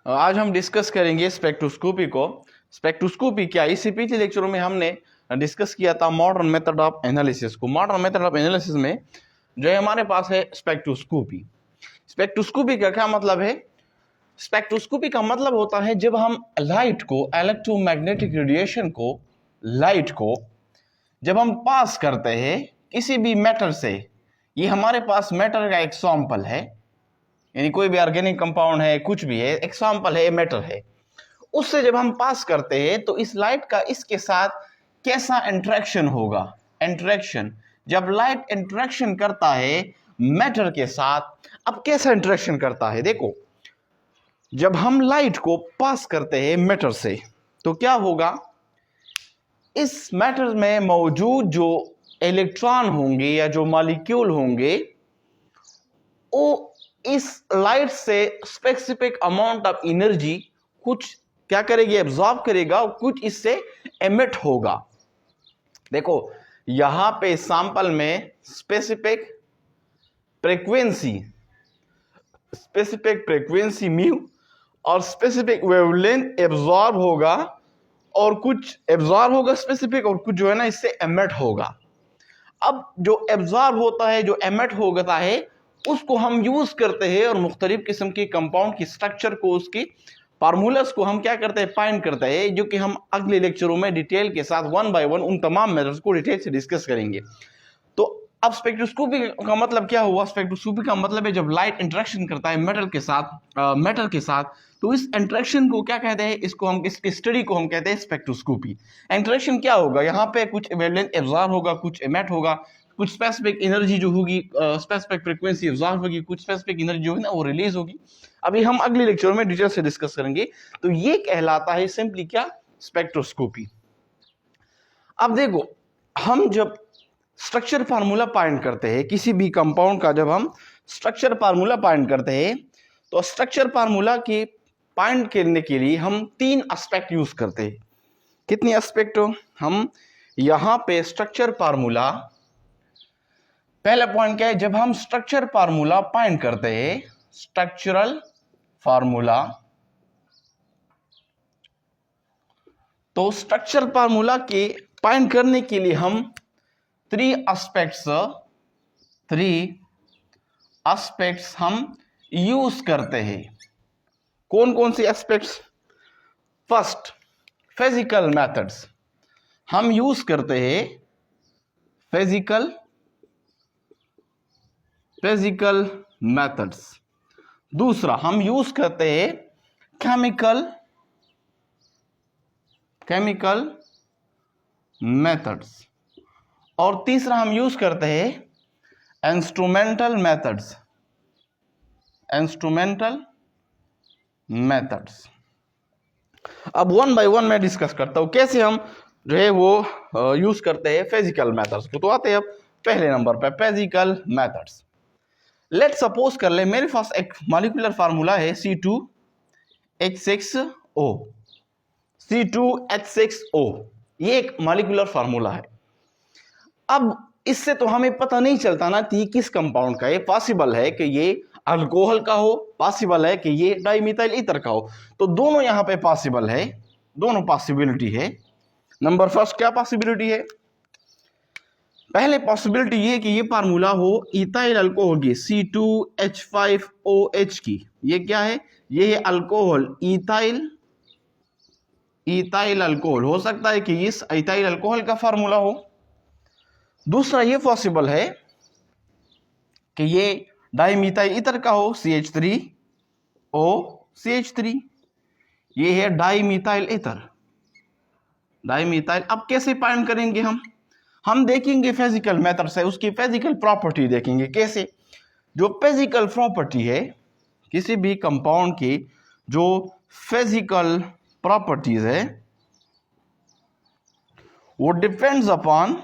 आज हम डिस्कस करेंगे स्पेक्ट्रोस्कोपी को। स्पेक्ट्रोस्कोपी क्या, इसी पिछले लेक्चरों में हमने डिस्कस किया था मॉडर्न मेथड ऑफ एनालिसिस को। मॉडर्न मेथड ऑफ एनालिसिस में जो है हमारे पास है स्पेक्ट्रोस्कोपी। स्पेक्ट्रोस्कोपी का क्या मतलब है? स्पेक्ट्रोस्कोपी का मतलब होता है जब हम लाइट को, इलेक्ट्रोमैग्नेटिक रेडिएशन को, लाइट को जब हम पास करते हैं किसी भी मैटर से, ये हमारे पास मैटर का एक सैंपल है, यानी कोई भी ऑर्गेनिक कंपाउंड है, कुछ भी है, एक सैंपल है, मैटर है, उससे जब हम पास करते हैं तो इस लाइट का इसके साथ कैसा इंटरेक्शन होगा। इंटरेक्शन, जब लाइट इंटरेक्शन करता है मैटर के साथ, अब कैसा इंटरेक्शन करता है? देखो, जब हम लाइट को पास करते हैं मैटर से तो क्या होगा, इस मैटर में मौजूद जो इलेक्ट्रॉन होंगे या जो मॉलिक्यूल होंगे वो इस लाइट से स्पेसिफिक अमाउंट ऑफ एनर्जी कुछ क्या करेगी, एब्जॉर्ब करेगा, कुछ इससे एमिट होगा। देखो यहां पे सैंपल में स्पेसिफिक फ्रीक्वेंसी म्यू और स्पेसिफिक वेवलेंथ एब्जॉर्ब होगा, और कुछ एब्जॉर्ब होगा स्पेसिफिक, और कुछ जो है ना इससे एमिट होगा। अब जो एब्जॉर्ब होता है, जो एमिट होता है, उसको हम यूज करते हैं और मुख्तलिफ किस्म के कंपाउंड की स्ट्रक्चर को, उसकी फार्मूलास को हम क्या करते हैं, फाइंड करते हैं, जो कि हम अगले लेक्चरों में डिटेल के साथ वन बाय वन उन तमाम मेथड्स को डिटेल से डिस्कस करेंगे। तो अब स्पेक्ट्रोस्कोपी का मतलब क्या हुआ? स्पेक्ट्रोस्कोपी का मतलब है जब लाइट इंटरेक्शन करता है मेटल के साथ, तो इस इंटरेक्शन को क्या कहते हैं, इसको हम, इसकी स्टडी को हम कहते हैं स्पेक्ट्रोस्कोपी। इंटरेक्शन क्या होगा, यहाँ पे कुछ वेवलेंथ एब्जॉर्ब होगा, कुछ एमिट होगा, कुछ स्पेसिफिक एनर्जी जो होगी, स्पेसिफिक फ्रीक्वेंसी एब्जॉर्ब होगी, कुछ स्पेसिफिक एनर्जी जो है ना वो रिलीज होगी। अभी हम अगले लेक्चर में डिटेल से डिस्कस करेंगे। तो ये कहलाता है सिंपली क्या, स्पेक्ट्रोस्कोपी। अब देखो, हम जब स्ट्रक्चर फार्मूला फाइंड करते हैं किसी भी कंपाउंड का, जब हम स्ट्रक्चर फार्मूला फाइंड करते हैं तो स्ट्रक्चर फार्मूला के फाइंड करने के लिए हम 3 एस्पेक्ट यूज करते हैं। कितनी एस्पेक्ट? हम यहां पे स्ट्रक्चर फार्मूला, पहला पॉइंट क्या है, जब हम स्ट्रक्चर फार्मूला फाइंड करते हैं, स्ट्रक्चरल फार्मूला, तो स्ट्रक्चर फार्मूला के फाइंड करने के लिए हम 3 एस्पेक्ट्स हम यूज करते हैं। कौन कौन से एस्पेक्ट्स? फर्स्ट, फिजिकल मेथड्स, हम यूज करते हैं फिजिकल मेथड्स। दूसरा, हम यूज करते हैं केमिकल मेथड्स, और तीसरा हम यूज करते हैं इंस्ट्रूमेंटल मेथड्स। अब वन बाय वन मैं डिस्कस करता हूं कैसे हम जो है वो यूज करते हैं फिजिकल मेथड्स को। तो आते हैं अब पहले नंबर पे, फिजिकल मेथड्स। लेट सपोज कर ले मेरे पास एक मॉलिक्यूलर फार्मूला है C2H6O। C2H6O ये एक मॉलिक्यूलर फार्मूला है। अब इससे तो हमें पता नहीं चलता ना कि किस कंपाउंड का, ये पॉसिबल है कि ये अल्कोहल का हो, पॉसिबल है कि ये डाइमिथाइल ईथर का हो। तो दोनों यहां पे पॉसिबल है, दोनों पॉसिबिलिटी है। नंबर फर्स्ट क्या पॉसिबिलिटी है? पहले पॉसिबिलिटी ये कि ये फार्मूला हो इथाइल अल्कोहल की, C2H5OH की। ये क्या है? ये है अल्कोहल, इथाइल अल्कोहल। हो सकता है कि इस इथाइल अल्कोहल का फार्मूला हो। दूसरा ये पॉसिबल है कि ये डाइमिथाइल ईथर का हो, CH3OCH3। ये है डाइमिथाइल ईथर, डाइमिथाइल। अब कैसे फाइंड करेंगे हम देखेंगे फिजिकल मेथड से, उसकी फिजिकल प्रॉपर्टी देखेंगे। कैसे? जो फिजिकल प्रॉपर्टी है किसी भी कंपाउंड की, जो फिजिकल प्रॉपर्टीज है वो डिपेंड्स अपॉन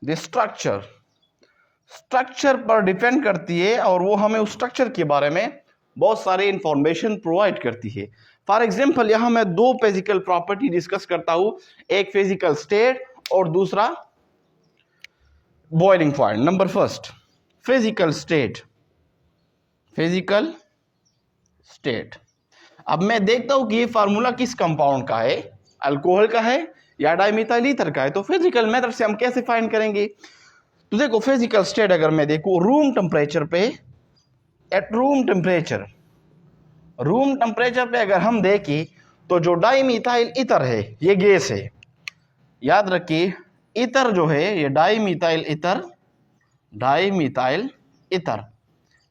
द स्ट्रक्चर पर डिपेंड करती है, और वो हमें उस स्ट्रक्चर के बारे में बहुत सारे इंफॉर्मेशन प्रोवाइड करती है। फॉर एग्जाम्पल, यहां मैं 2 फिजिकल प्रॉपर्टी डिस्कस करता हूं, एक फिजिकल स्टेट और दूसरा boiling point. Number first, physical physical state. अब मैं देखता हूं कि ये फार्मूला किस कंपाउंड का है, अल्कोहल का है या डाइमिथाइल ईथर का है। तो फिजिकल मेथड से हम कैसे फाइंड करेंगे? तो देखो फिजिकल स्टेट अगर मैं देखूं रूम टेम्परेचर पे, एट रूम टेम्परेचर पे अगर हम देखें तो जो डाइमिथाइल ईथर है ये गैस है। याद रखिए ईथर जो है ये डाइमिथाइल ईथर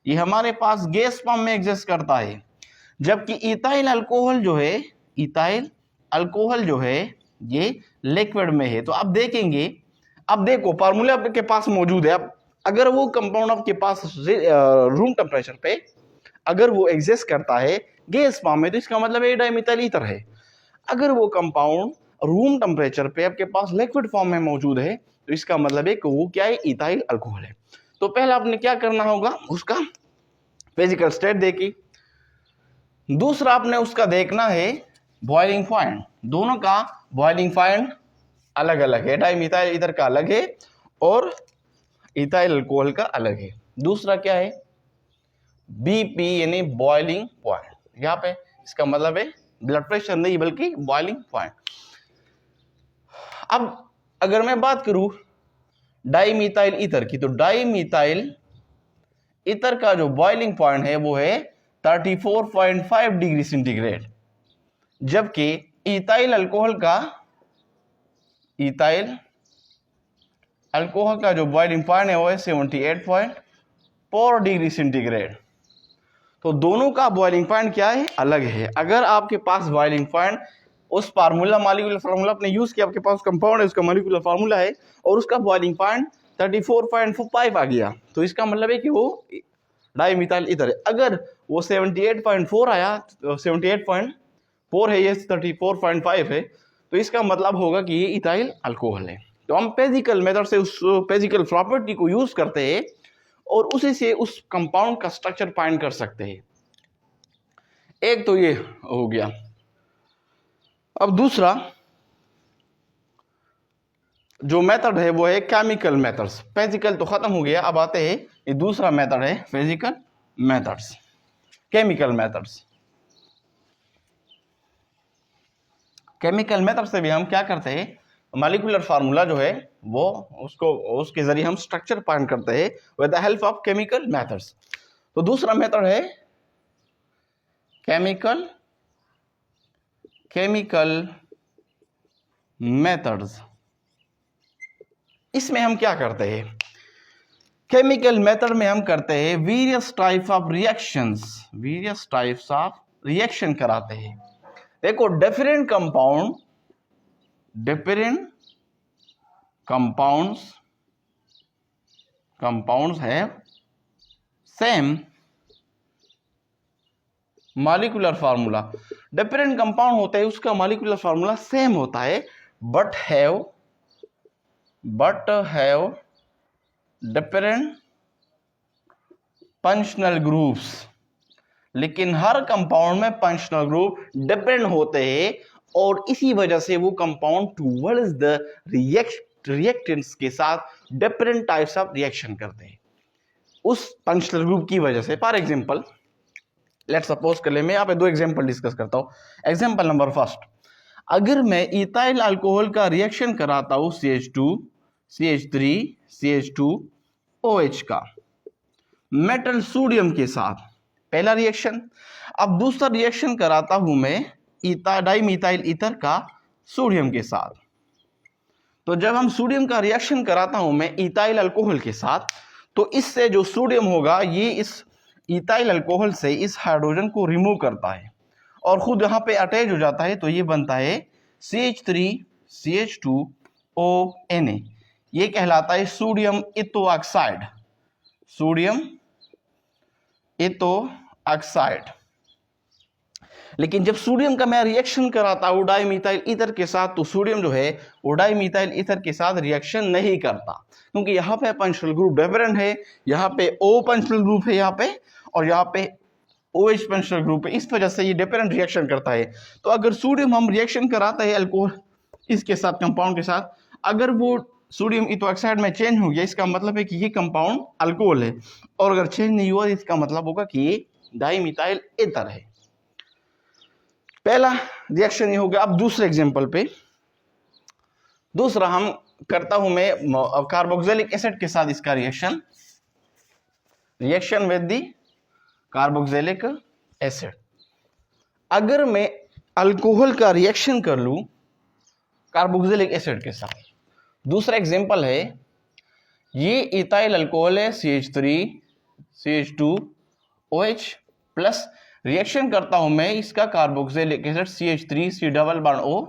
ये हमारे पास गैस फॉर्म में एग्जिस्ट करता है, जबकि इथाइल अल्कोहल जो है ये लिक्विड में है। तो आप देखेंगे, अब देखो फार्मूला आपके पास मौजूद है। अब अगर वो कंपाउंड आपके पास रूम टेम्परेचर पे अगर वो एग्जिस्ट करता है गैस फॉर्म में, तो इसका मतलब ये डाइमिथाइल ईथर है। अगर वो कंपाउंड रूम टेम्परेचर पे आपके पास लिक्विड फॉर्म में मौजूद है, तो इसका मतलब है कि वो क्या है, इथाइल अल्कोहल है। तो पहला आपने क्या करना होगा, उसका फिजिकल स्टेट देखी। दूसरा आपने उसका देखना है बॉइलिंग पॉइंट। दोनों का बॉइलिंग पॉइंट अलग अलग है, डाइमिथाइल ईथर का अलग है और इथाइल अल्कोहल का अलग है। दूसरा क्या है, बीपी यानी बॉइलिंग पॉइंट। यहाँ पे इसका मतलब है ब्लड प्रेशर नहीं बल्कि बॉइलिंग पॉइंट। अब अगर मैं बात करूं डाइमिथाइल ईथर की, तो डाइमिथाइल ईथर का जो बॉइलिंग पॉइंट है वो है 34.5 डिग्री सेंटीग्रेड, जबकि इथाइल अल्कोहल का जो बॉइलिंग पॉइंट है वो है 78.4 डिग्री सेंटीग्रेड। तो दोनों का बॉइलिंग पॉइंट क्या है, अलग है। अगर आपके पास बॉइलिंग पॉइंट उस फार्मूला मॉलिक्यूलर फार्मूला आपने यूज किया, आपके पास कंपाउंड है उसका मॉलिक्यूलर फार्मूला है और उसका बॉइलिंग पॉइंट 34.5 आ गया, तो इसका मतलब है कि वो डाइमिथाइल ईथर है। अगर वो 78.4 आया, 78.4 है, ये 34.5 है, तो इसका मतलब होगा कि ये इथाइल अल्कोहल है। तो हम फिजिकल मेथड से उस फिजिकल प्रॉपर्टी को यूज करते हैं और उसी से उस कंपाउंड का स्ट्रक्चर फाइंड कर सकते हैं। एक तो ये हो गया। अब दूसरा जो मेथड है वो है केमिकल मेथड्स। फिजिकल तो खत्म हो गया, अब आते हैं ये दूसरा मेथड है physical methods, chemical methods. Chemical method से भी हम क्या करते हैं, मॉलिक्यूलर फार्मूला जो है वो उसके जरिए हम स्ट्रक्चर फाइंड करते हैं with the help of chemical methods. तो दूसरा मेथड है केमिकल मेथड्स। इसमें हम क्या करते हैं, केमिकल मेथड में हम करते हैं वेरियस टाइप्स ऑफ रिएक्शन कराते हैं। देखो डिफरेंट कंपाउंड्स है same molecular formula. Different compound होते हैं उसका मॉलिक्यूलर फार्मूला सेम होता है, but have different functional groups. लेकिन हर कंपाउंड में फंक्शनल ग्रुप डिफरेंट होते हैं और इसी वजह से वो कंपाउंड टुवर्ड्स द रिएक्टेंट्स के साथ डिफरेंट टाइप्स ऑफ रिएक्शन करते हैं उस फंक्शनल ग्रुप की वजह से। फॉर एग्जांपल लेट्स सपोज कर ले, मैं यहाँ पे दो एग्जांपल डिस्कस करता हूं। एग्जांपल नंबर फर्स्ट, अगर मैं इथाइल अल्कोहल का रिएक्शन कराता हूं CH2 CH3 CH2OH का मेटल सोडियम के साथ, पहला रिएक्शन। अब दूसरा रिएक्शन कराता हूं मैं डाइमिथाइल ईथर का सोडियम के साथ। तो जब हम सोडियम का रिएक्शन कराता हूं मैं इथाइल अल्कोहल के साथ, तो इससे जो सोडियम होगा ये इस इथाइल अल्कोहल से इस हाइड्रोजन को रिमूव करता है और खुद यहां पे अटैच हो जाता है, तो ये बनता है CH3 CH2ONa। ये कहलाता है सोडियम इथो ऑक्साइड। लेकिन जब सोडियम का मैं रिएक्शन कराता हूं डाइमिथाइल ईथर के साथ, तो सोडियम जो है वो डाइमिथाइल ईथर के साथ रिएक्शन नहीं करता, क्योंकि यहाँ पे फंक्शनल ग्रुप डिफरेंट है। यहाँ पे O फंक्शनल ग्रुप है यहाँ पे, और यहाँ पे OH फंक्शनल ग्रुप है, इस वजह से ये डिफरेंट रिएक्शन करता है। तो अगर सोडियम हम रिएक्शन कराते हैं अल्कोहल इसके साथ, कंपाउंड के साथ, अगर वो सोडियम इथोक्साइड में चेंज हो गया, इसका मतलब है कि ये कंपाउंड अल्कोहल है, और अगर चेंज नहीं हुआ इसका मतलब होगा कि ये डाइमिथाइल ईथर है। पहला रिएक्शन ये हो गया। अब दूसरे एग्जांपल पे, दूसरा हम करता हूं मैं कार्बोक्सिलिक एसिड के साथ इसका reaction with the carboxylic acid. अगर मैं अल्कोहल का रिएक्शन कर लूं कार्बोक्सिलिक एसिड के साथ, दूसरा एग्जांपल है, ये इथाइल अल्कोहल है CH3 CH2OH प्लस, रिएक्शन करता हूं मैं इसका carboxylic acid CH3 C double bond O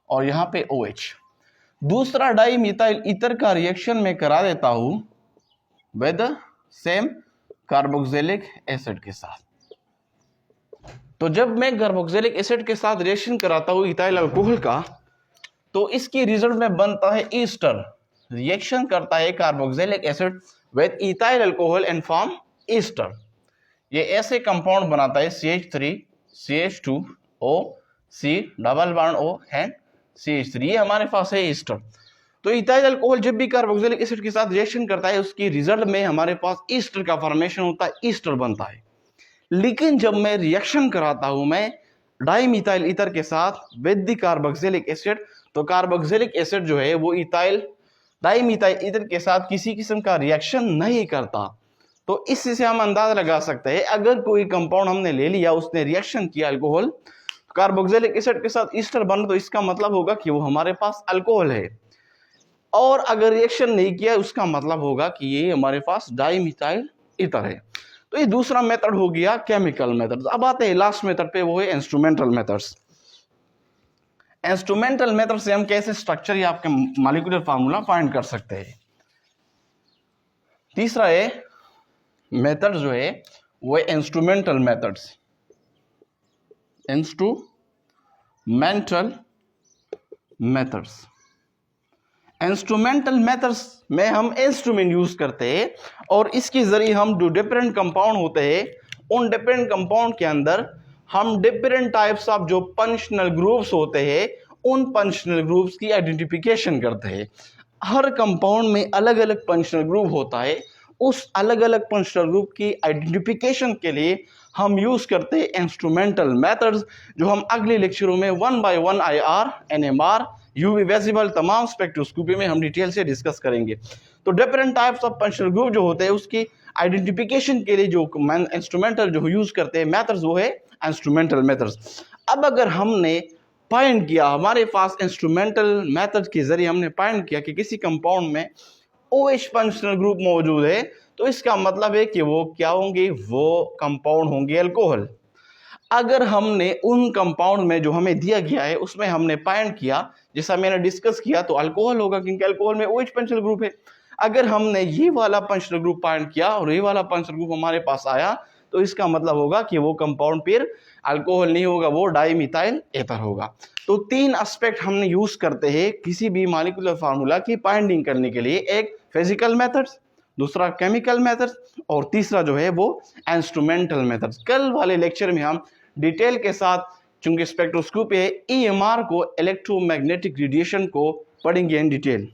और यहां पे OH। दूसरा डाइमिथाइल ईथर का रिएक्शन मैं करा देता हूं विद सेम कार्बोक्सिलिक एसिड के साथ। तो जब मैं कार्बोक्सिलिक एसिड के साथ रिएक्शन कराता हूं इथाइल अल्कोहल का, तो इसकी रिजल्ट में बनता है ईस्टर। रिएक्शन करता है carboxylic acid with ethyl alcohol and form Easter. ये ऐसे कंपाउंड बनाता है CH3 CH2O C double bond O and CH3, ये हमारे पास है ईस्टर। तो इथाइल अल्कोहल जब भी कार्बोक्सिलिक एसिड के साथ रिएक्शन करता है उसकी रिजल्ट में हमारे पास ईस्टर का फॉर्मेशन होता है, ईस्टर बनता है। लेकिन जब मैं रिएक्शन कराता हूं मैं डाइमिथाइल ईथर के साथ विद द कार्बोक्सिलिक एसिड, तो कार्बोक्सिलिक एसिड जो है वो डाइमिथाइल ईथर के साथ किसी किस्म का रिएक्शन नहीं करता। तो इससे हम अंदाजा लगा सकते हैं, अगर कोई कंपाउंड हमने ले लिया, उसने रिएक्शन किया अल्कोहल कार्बोक्सिलिक एसिड के साथ ईस्टर बना, तो इसका मतलब होगा कि वो हमारे पास अल्कोहल है। और अगर रिएक्शन नहीं किया उसका मतलब होगा कि ये हमारे पास डाइमिथाइल ईथर है। तो ये दूसरा मेथड हो गया केमिकल मेथड। अब आते हैं लास्ट मेथड पे, वो है इंस्ट्रूमेंटल मेथड्स। इंस्ट्रूमेंटल मेथड से हम कैसे स्ट्रक्चर या आपके मॉलिक्यूलर फार्मूला फाइंड कर सकते हैं। तीसरा है मेथड जो है वो इंस्ट्रूमेंटल मेथड्स। इंस्ट्रूमेंटल मेथड्स में हम इंस्ट्रूमेंट यूज करते हैं और इसके जरिए हम जो डिफरेंट कंपाउंड होते हैं उन डिफरेंट कंपाउंड के अंदर हम डिफरेंट टाइप्स ऑफ जो फंक्शनल ग्रुप्स होते हैं उन फंक्शनल ग्रुप्स की आइडेंटिफिकेशन करते हैं। हर कंपाउंड में अलग अलग फंक्शनल ग्रुप होता है, उस अलग अलग फंक्शनल ग्रुप की आइडेंटिफिकेशन के लिए हम यूज करते हैं इंस्ट्रूमेंटल मेथड्स, जो हम अगले लेक्चरों में 1 by 1 IR NMR UV visible तमाम स्पेक्ट्रोस्कोपी में हम डिटेल से डिस्कस करेंगे। तो different types of functional group जो होते हैं उसकी आइडेंटिफिकेशन के लिए जो इंस्ट्रूमेंटल जो यूज करते हैं मेथड्स वो है इंस्ट्रूमेंटल मेथड्स। अब अगर हमने फाइंड किया, हमारे पास इंस्ट्रूमेंटल मेथड के जरिए हमने फाइंड किया कि किसी कंपाउंड में OH फंक्शनल ग्रुप मौजूद है, तो इसका मतलब है कि वो क्या होंगे, वो कंपाउंड होंगे अल्कोहल। अगर हमने उन कंपाउंड में जो हमें दिया गया है उसमें हमने फाइंड किया, जैसा मैंने डिस्कस किया, तो अल्कोहल होगा क्योंकि अल्कोहल में OH फंक्शनल ग्रुप है। अगर हमने ये वाला फंक्शनल ग्रुप फाइंड किया और ये वाला फंक्शनल ग्रुप हमारे पास आया, तो इसका मतलब होगा कि वो कंपाउंड फिर अल्कोहल नहीं होगा, वो डाइमिथाइल ईथर होगा। तो 3 एस्पेक्ट हमने यूज करते हैं किसी भी मॉलिक्यूलर फार्मूला की फाइंडिंग करने के लिए, एक फिजिकल मेथड्स, दूसरा केमिकल मेथड्स और तीसरा जो है वो इंस्ट्रूमेंटल मेथड्स। कल वाले लेक्चर में हम डिटेल के साथ, चूंकि स्पेक्ट्रोस्कोपी है, EMR को, इलेक्ट्रोमैग्नेटिक रेडिएशन को पढ़ेंगे इन डिटेल।